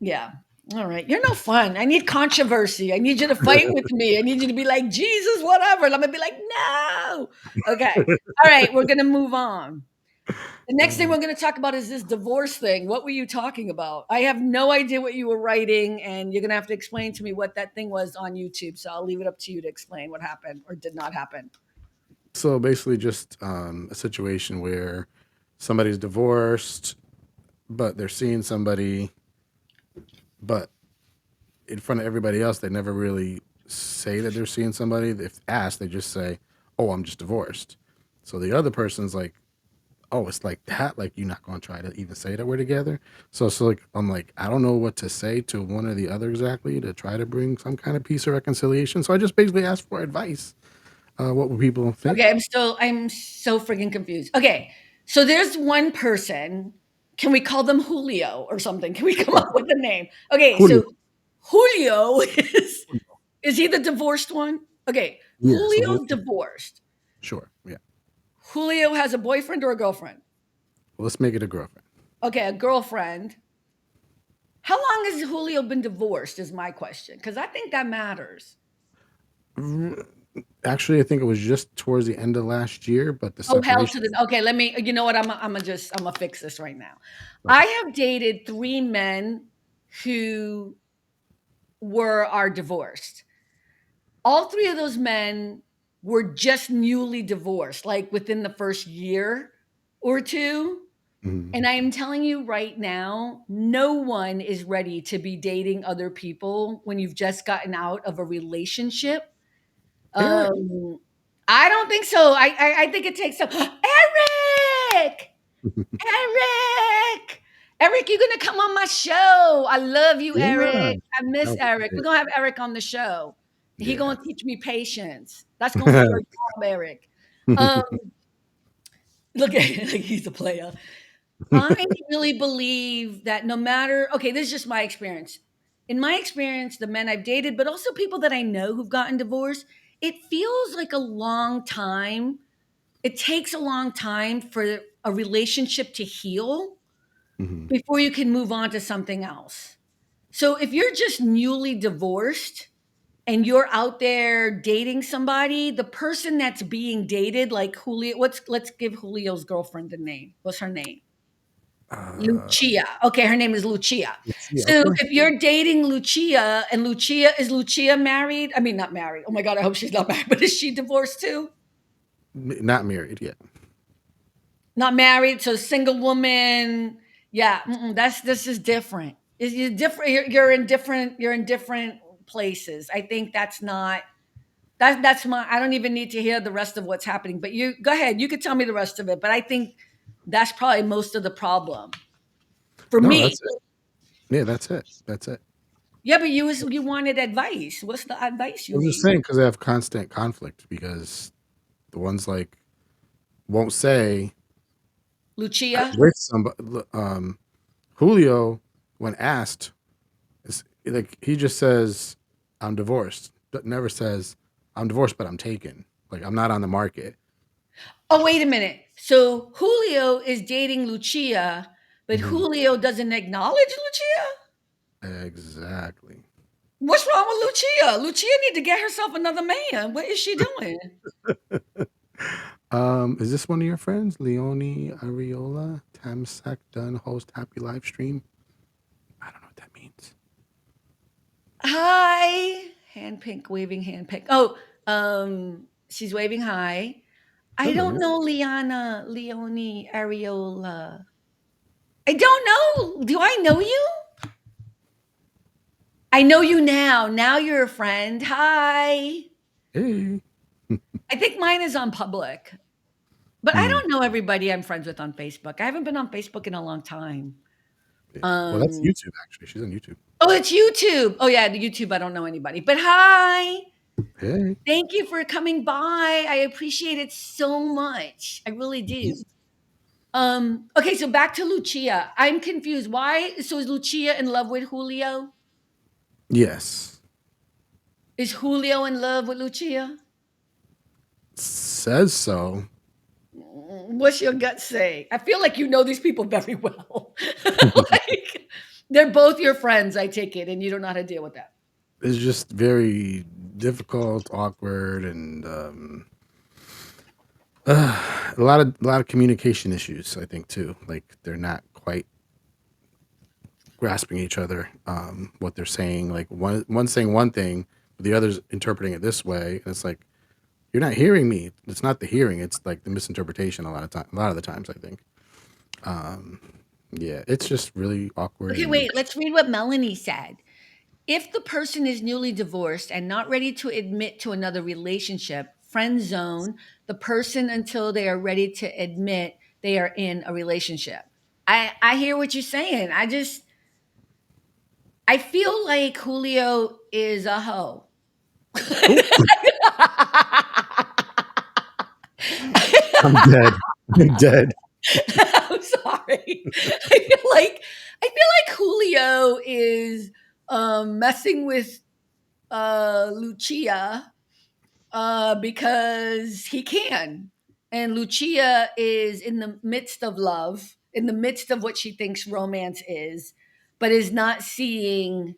Yeah. All right. You're no fun. I need controversy. I need you to fight with me. I need you to be like, Jesus, whatever. And I'm going to be like, no. Okay. All right. We're going to move on. The next thing Uh, we're going to talk about is this divorce thing. What were you talking about? I have no idea what you were writing, and you're going to have to explain to me what that thing was on YouTube. So I'll leave it up to you to explain what happened or did not happen. so basically, just a situation where somebody's divorced, but they're seeing somebody, but in front of everybody else, they never really say that they're seeing somebody. If asked, they just say, "Oh, I'm just divorced." So the other person's like, "Oh, it's like that. Like you're not going to try to even say that we're together." So like I'm like, I don't know what to say to one or the other exactly to try to bring some kind of peace or reconciliation. So I just basically asked for advice. What would people think? Okay, I'm so freaking confused. Okay, so there's one person. Can we call them Julio or something? Can we come Sure. up with a name? Okay, Julio. so Julio is he the divorced one? Okay, Yeah. So Julio's divorced. sure. Yeah. Julio has a boyfriend or a girlfriend? Well, let's make it a girlfriend. Okay, a girlfriend. How long has Julio been divorced? Is my question because I think that matters. Actually, I think it was just towards the end of last year, but the Oh, hell separation. to the okay. Let me. You know what? I'm gonna fix this right now. I Okay. have dated three men who are divorced. All three of those men were just newly divorced, like within the first year or two. Mhm. And I am telling you right now, no one is ready to be dating other people when you've just gotten out of a relationship. Eric. Um, I don't think so. I think it takes some Eric! Eric! Eric, you're gonna come on my show. I love you, Yeah. Eric. I That miss would be Eric. We're great. gonna have Eric on the show. He Yeah. gonna teach me patience. That's gonna be your job, Eric. Um, look at like he's a player. I really believe that no matter okay, this is just my experience. In my experience, the men I've dated, but also people that I know who've gotten divorced, it feels like a long time. It takes a long time for a relationship to heal Mhm. before you can move on to something else. So if you're just newly divorced and you're out there dating somebody, the person that's being dated, like Julio, let's give Julio's girlfriend a name. What's her name? Uh, Lucia. Okay, her name is Lucia. Lucia. So Okay. if you're dating Lucia and Lucia is Lucia married? I mean, not married. Oh my God, I hope she's not married, but is she divorced too? Not married yet. Not married, so single woman. Yeah, that's this is different. You're different. You're in different places. I think that's not that's my. I don't even need to hear the rest of what's happening. But you go ahead. You could tell me the rest of it. But I think that's probably most of the problem for No, me. that's it. Yeah, that's it. That's it. Yeah, but you wanted advice. What's the advice I you was just need? saying because I have constant conflict because the ones like won't say I'm Lucia? with somebody. Julio, when asked, is like he just says, "I'm divorced," but never says, "I'm divorced, but I'm taken." Like I'm not on the market. Oh, wait a minute. So Julio is dating Lucia, but Mhm. Julio doesn't acknowledge Lucia? Exactly. What's wrong with Lucia? Lucia need to get herself another man. What is she doing? Is this one of your friends, Leonie Ariola, Tamsack Dunn, host Happy Live Stream? I don't know what that means. Hi. Hand pink, waving hand pink. Oh, she's waving hi. I Hello. don't know Liana, Leonie, Ariola. I don't know. Do I know you? I know you now. Now you're a friend. Hi. Hey. I think mine is on public, but I Hmm. don't know everybody I'm friends with on Facebook. I haven't been on Facebook in a long time. Yeah. Well, that's Um, YouTube actually. She's on YouTube. oh, it's YouTube. Oh, yeah, the YouTube. I don't know anybody, but hi. Hey. Thank you for coming by. I appreciate it so much. I really do. Mhm. Okay, so back to Lucia. I'm confused. Why? So is Lucia in love with Julio? Yes. Is Julio in love with Lucia? Says so. What's your gut say? I feel like you know these people very well. Like, They're both your friends, I take it, and you don't know how to deal with that. It's just very difficult, awkward, and a lot of communication issues. I think too. Like they're not quite grasping each other. What they're saying, like one's saying one thing, but the other's interpreting it this way, and it's like you're not hearing me. It's not the hearing. It's like the misinterpretation. A lot of the times, I think. Um, yeah, it's just really awkward Okay, and wait, let's read what Melanie said. If the person is newly divorced and not ready to admit to another relationship, friend zone the person until they are ready to admit they are in a relationship. I hear what you're saying. I feel like Julio is a hoe. oh, I'm dead. I'm dead. I'm sorry. I feel like Julio is messing with Lucia because he can. And Lucia is in the midst of love, in the midst of what she thinks romance is, but is not seeing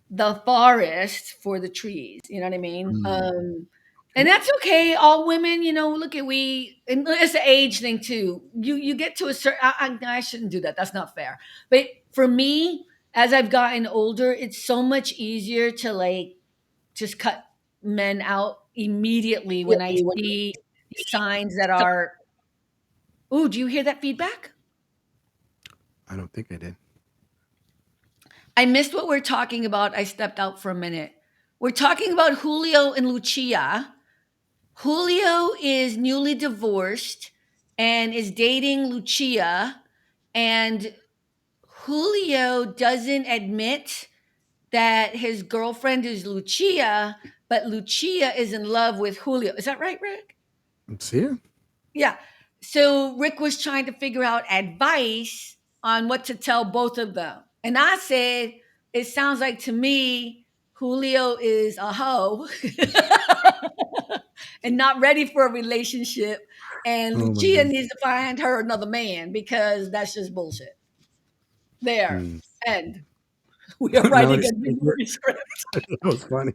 the forest for the trees. You know what I mean? Mm, And okay. that's okay. All women, look at we. And it's an age thing too. You get to a certain. I shouldn't do that. That's not fair. But for me, as I've gotten older, it's so much easier to like just cut men out immediately when I see signs that are. Ooh, do you hear that feedback? I don't think I did. I missed what we're talking about. I stepped out for a minute. We're talking about Julio and Lucia. Julio is newly divorced and is dating Lucia, and Julio doesn't admit that his girlfriend is Lucia, but Lucia is in love with Julio. Is that right, Rick? Let's see it. Yeah. So Rick was trying to figure out advice on what to tell both of them. And I said, it sounds like to me, Julio is a hoe and not ready for a relationship. And Oh my Lucia god. needs to find her another man because that's just bullshit. There. Mm. End. We are Melanie, writing a new movie script. that was funny.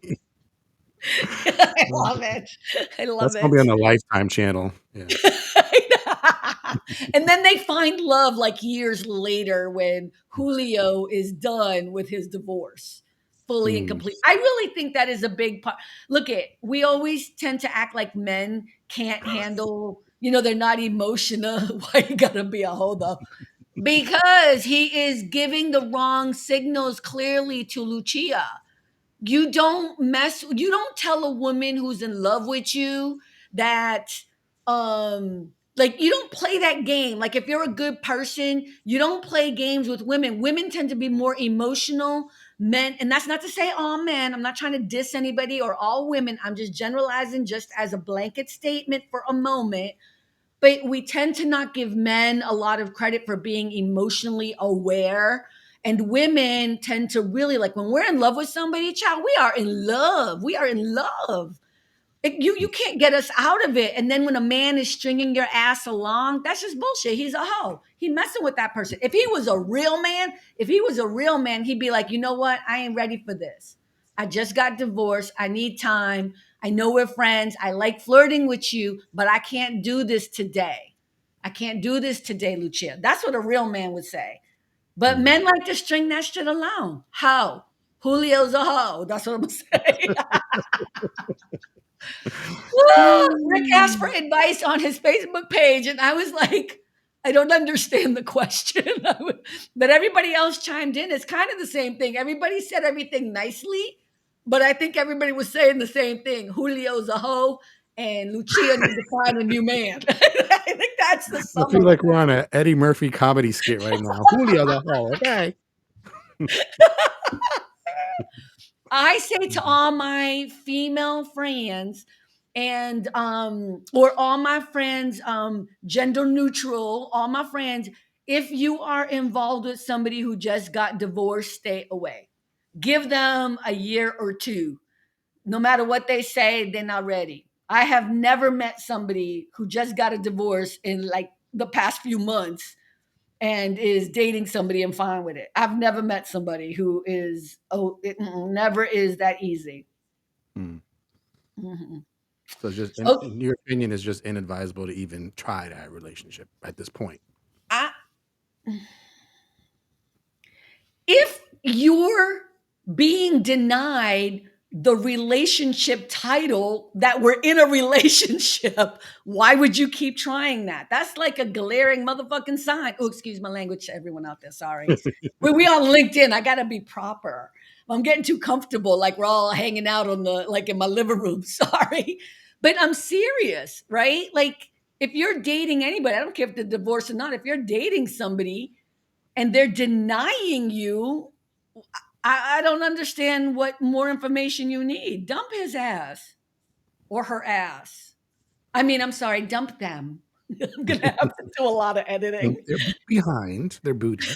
I love it. I That's love gonna be it. on the Lifetime channel. Yeah. And then they find love like years later when Julio is done with his divorce, fully and Mm. complete. I really think that is a big part. Look at we always tend to act like men can't handle, they're not emotional. Why you gotta be a hoe though? Because he is giving the wrong signals clearly to Lucia. You don't tell a woman who's in love with you that like you don't play that game. Like if you're a good person, you don't play games with women. Women tend to be more emotional. Men, and that's not to say all men. I'm not trying to diss anybody or all women. I'm just generalizing just as a blanket statement for a moment, but we tend to not give men a lot of credit for being emotionally aware. And women tend to really like when we're in love with somebody, child, we are in love. We are in love. You can't get us out of it. And then when a man is stringing your ass along, that's just bullshit. He's a hoe. He messing with that person. If he was a real man, he'd be like, you know what? I ain't ready for this. I just got divorced. I need time. I know we're friends. I like flirting with you, but I can't do this today. I can't do this today, Lucia. That's what a real man would say. But Mm. men like to string that shit along. How? Julio's a hoe. That's what I'm gonna say. Rick asked for advice on his Facebook page, and I was like, I don't understand the question. But everybody else chimed in. It's kind of the same thing. Everybody said everything nicely, but I think everybody was saying the same thing. Julio's a hoe, and Lucia needs to find a new man. I think that's the I sum feel of like we're on a Eddie Murphy comedy skit right now. Julio the Hall. Okay. it. I say to all my female friends and or all my friends gender neutral, all my friends, if you are involved with somebody who just got divorced, stay away. Give them a year or two. No matter what they say, they're not ready. I have never met somebody who just got a divorce in like the past few months and is dating somebody and fine with it. I've never met somebody who is, oh, it never is that easy. Mm. Mhm. So just So in your opinion, is just inadvisable to even try that relationship at this point. I, if you're being denied the relationship title that we're in a relationship, why would you keep trying that? That's like a glaring motherfucking sign. Oh, excuse my language to everyone out there. Sorry. When we on LinkedIn, I gotta be proper. I'm getting too comfortable, like we're all hanging out on the like in my living room. Sorry. But I'm serious, right? Like if you're dating anybody, I don't care if they're divorced or not, if you're dating somebody and they're denying you, I don't understand what more information you need. Dump his ass or her ass. I mean, I'm sorry, dump them. I'm gonna have to do a lot of Dump editing. their behind their booty.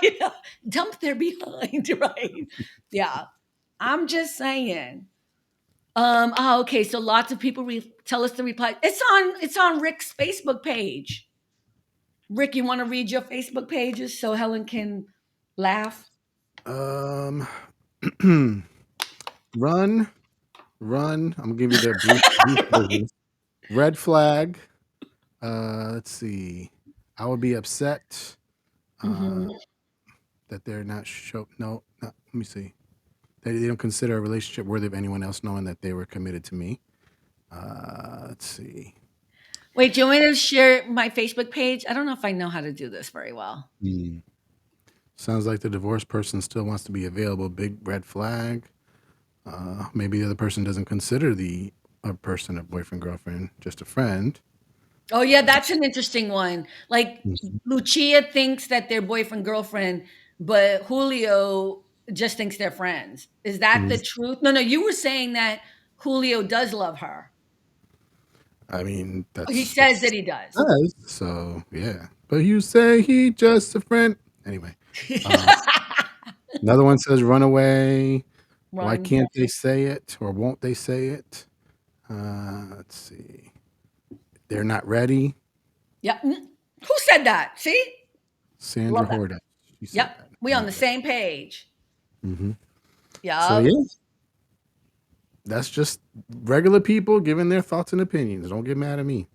You know, dump their behind, right? Yeah. I'm just saying. Okay, so lots of people tell us to reply. It's on Rick's Facebook page. Rick, you want to read your Facebook pages so Helen can laugh? Um, run, run. I'm gonna give you the brief version. Red flag. Let's see. I would be upset uh, Mhm. that they're not show. No, not, let me see. They don't consider a relationship worthy of anyone else knowing that they were committed to me. Let's see. Wait, do you want me to share my Facebook page? I don't know if I know how to do this very well. Hmm. Sounds like the divorced person still wants to be available. Big red flag. Maybe the other person doesn't consider the a person a boyfriend, girlfriend, just a friend. Oh yeah, that's an interesting one. Like Mhm. Lucia thinks that they're boyfriend girlfriend, but Julio just thinks they're friends. Is that the Mhm. truth? No, no, you were saying that Julio does love her. I mean, Oh, he that's what it says that he does. says. So yeah, but you say he just a friend. Anyway, uh, another one says run away. Why Run. can't they say it or won't they say it? Let's see. They're not ready. Yeah. Who said that? See? Sandra Love that. Horda. She said Yep. that. We on Not the ready. same page. Hmm. So Yep. yeah, that's just regular people giving their thoughts and opinions. Don't get mad at me.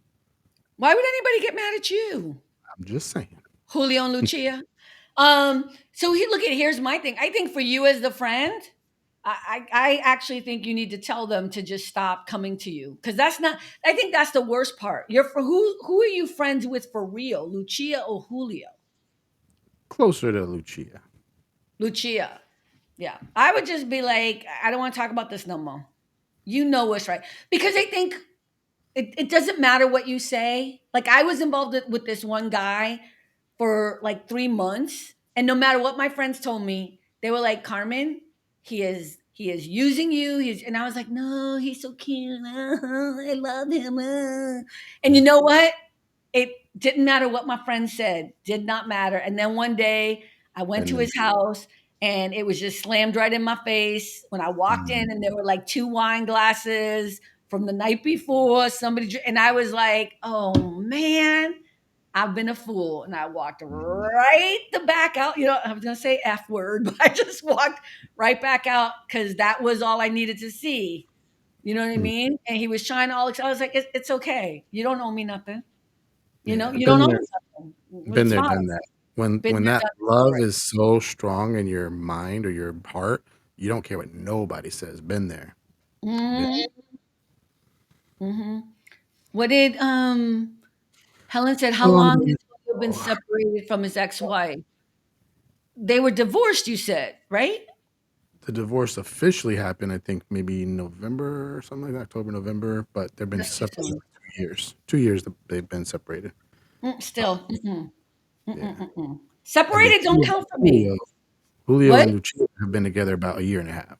Why would anybody get mad at you? I'm just saying. Julio and Lucia. So look at here's my thing. I think for you as the friend, I actually think you need to tell them to just stop coming to you. Because that's not, I think that's the worst part. You're for who are you friends with for real? Lucia or Julio? Closer to Lucia. Lucia. Yeah. I would just be like, I don't want to talk about this no more. You know what's right. Because I think it doesn't matter what you say. Like I was involved with this one guy for like 3 months, and no matter what my friends told me, they were like, "Carmen, he is using you." And I was like, "No, he's so cute. I love him." And you know what? It didn't matter what my friends said. Did not matter. And then one day I went And to then, his house and it was just slammed right in my face when I walked in, mm, and there were like two wine glasses from the night before somebody, and I was like, "Oh man, I've been a fool." And I walked mm, right the back out. I was gonna say F word, but I just walked right back out because that was all I needed to see. You know what I mm. mean? And he was trying all. I was like, "It's okay. You don't owe me nothing. Yeah, You don't owe me nothing. been It's there, fine. done that. Been When there, that done that love story." is so strong in your mind or your heart, you don't care what nobody says. Been there. Been, Mhm, mhm. What did Helen said? How long has Julio been oh, separated from his ex-wife? They were divorced. You said right? the divorce officially happened, I think maybe November or something like that, October, November, but they've been That's too separated soon. for 2 years. 2 years that they've been separated. Still, mm-mm, mm-mm, Yeah. mm-mm. And then Separated don't count for me. Julio What? and Lucia have been together about a year and a half,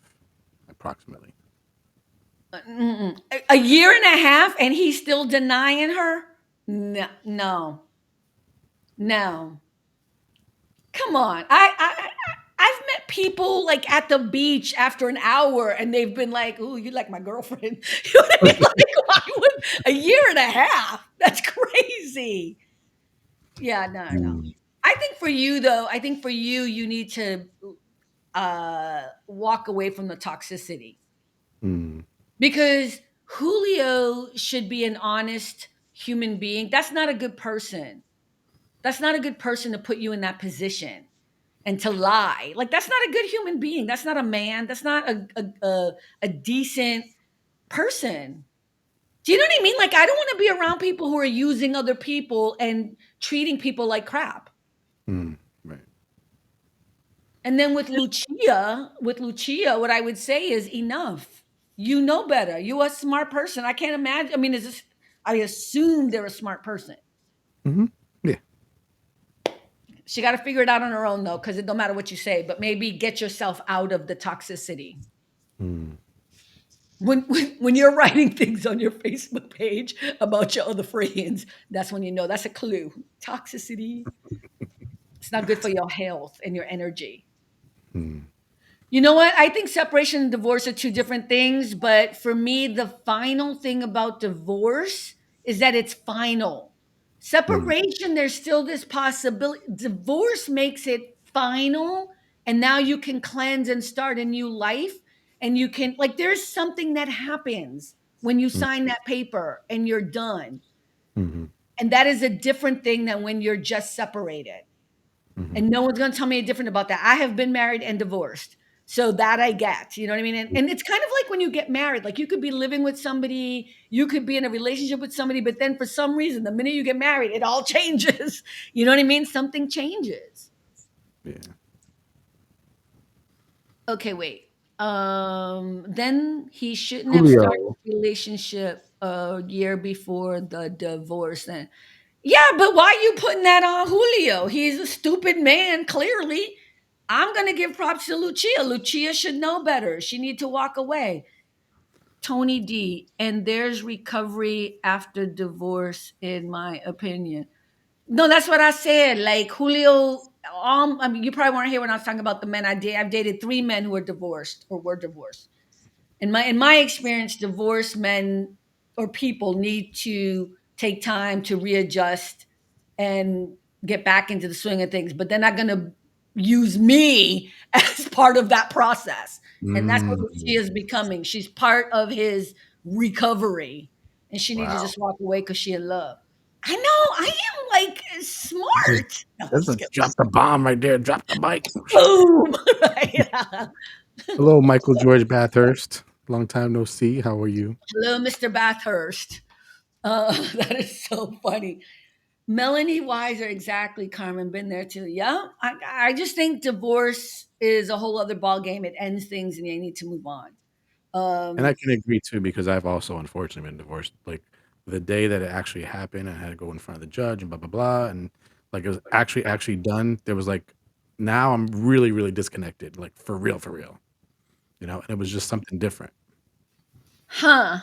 approximately. Mm-mm. A year and a half, and he's still denying her? No, no, no. Come on. I've met people like at the beach after an hour, and they've been like, "Ooh, you like my girlfriend?" You know what I mean? Like, why would a year and a half? That's crazy. Yeah, no, no. Mm. I think for you though, I think for you, you need to walk away from the toxicity Mm, because Julio should be an honest human being. That's not a good person. That's not a good person to put you in that position and to lie. Like that's not a good human being. That's not a man. That's not a decent person. Do you know what I mean? Like I don't want to be around people who are using other people and treating people like crap. right. And then with Lucia, what I would say is enough. You know better. You a smart person. I can't imagine. I mean, is this? I assume they're a smart person. Hmm. Yeah. She got to figure it out on her own though, because it don't matter what you say. But maybe get yourself out of the toxicity. Mm. When you're writing things on your Facebook page about your other friends, that's when you know that's a clue. Toxicity. It's not good for your health and your energy. Mm. You know what? I think separation and divorce are two different things, but for me, the final thing about divorce is that it's final. Mm. Separation, there's still this possibility. Divorce makes it final, and now you can cleanse and start a new life. And you can, like, there's something that happens when you Mm. sign that paper and you're done. Mm-hmm. And that is a different thing than when you're just separated. Mm-hmm. And no one's going to tell me different about that. I have been married and divorced. So that I get, you know what I mean? And it's kind of like when you get married, like you could be living with somebody, you could be in a relationship with somebody, but then for some reason, the minute you get married, it all changes. You know what I mean? Something changes. Yeah. Okay, wait. Then he shouldn't have started Julio. a relationship a year before the divorce. Then yeah, but why are you putting that on Julio? He's a stupid man, clearly. I'm going to give props to Lucia. Lucia should know better. She need to walk away. Tony D, and there's recovery after divorce, in my opinion. No, that's what I said. Like Julio, I mean, you probably weren't here when I was talking about the men I date. I've dated 3 men who were divorced or were divorced. In my experience, divorced men or people need to take time to readjust and get back into the swing of things, but they're not going to use me as part of that process. And that's what Mm. she is becoming. She's part of his recovery, and she needs to Wow. just walk away because she in love. I know I am like Just, smart. No, I'm just just kidding. drop the bomb right there. Drop the mic. Boom. Right? Hello, Michael George Bathurst. Long time no see. How are you? Hello, Mr. Bathurst. That is so funny. Melanie Weiser, exactly, Carmen. Been there too. Yeah, I just think divorce is a whole other ball game. It ends things, and you need to move on. And I Um, can agree too because I've also unfortunately been divorced. Like the day that it actually happened, I had to go in front of the judge and blah blah blah, and like it was actually done. There was like now I'm really disconnected, like for real, for real. And it was just something different. huh.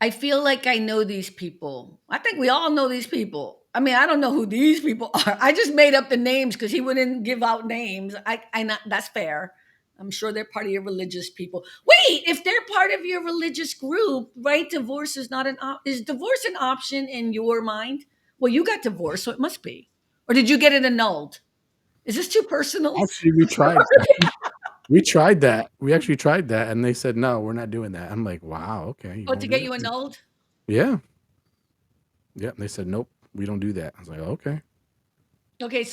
I feel like I know these people. I think we all know these people. I mean, I don't know who these people are. I just made up the names because he wouldn't give out names. I not that's fair. I'm sure they're part of your religious people. Wait, if they're part of your religious group, right? Divorce is not is divorce an option in your mind? Well, you got divorced, so it must be. Or did you get it annulled? Is this too personal? Actually, we tried. We tried that. We actually tried that, and they said no, we're not doing that. I'm like, wow, okay, you Oh, won't to do get that? you annulled? Yeah, yeah. They said nope, we don't do that. I was like, okay. Okay,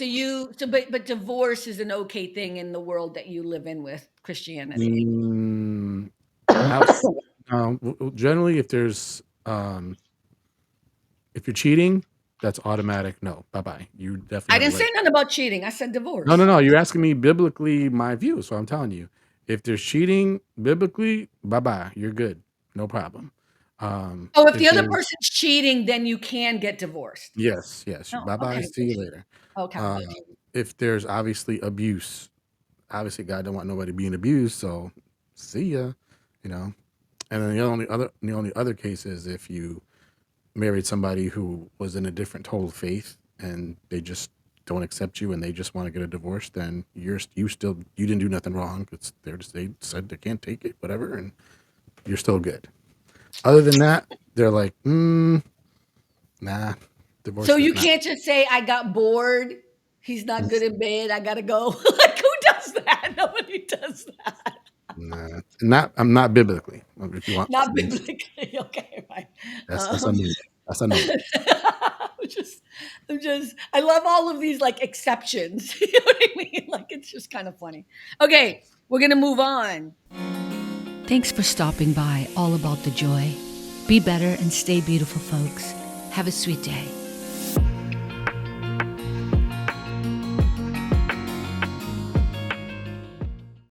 but divorce is an okay thing in the world that you live in with Christianity. Mm, outs generally, if you're cheating, that's automatic no, bye-bye. You definitely I have a didn't say right. nothing about cheating. I said No, no, divorce. no, you're asking me biblically my view, so I'm telling you, if there's cheating biblically, bye-bye, you're good, no problem. Oh, if the If other there's person's cheating, then you can get divorced. yes, yes, Oh, bye-bye, okay. see you later. Okay. Um, if there's obviously abuse, obviously God don't want nobody being abused, so see ya, you know? And then the only other case is if you married somebody who was in a different total faith and they just don't accept you and they just want to get a divorce, then you didn't do nothing wrong. They said they can't take it, whatever, and you're still good. Other than that, they're like, nah, So divorce is you not. can't just say I got bored He's not good in bed. I gotta go. Like, who does that? Nobody does that. Nah, not I'm not biblically. If you want Not something, biblically. Okay, right. that's a new one. That's a new one. I'm just, I love all of these like exceptions. You know what I mean? Like, it's just kind of funny. Okay, we're gonna move on. Thanks for stopping by All About the Joy. Be better and stay beautiful, folks. Have a sweet day.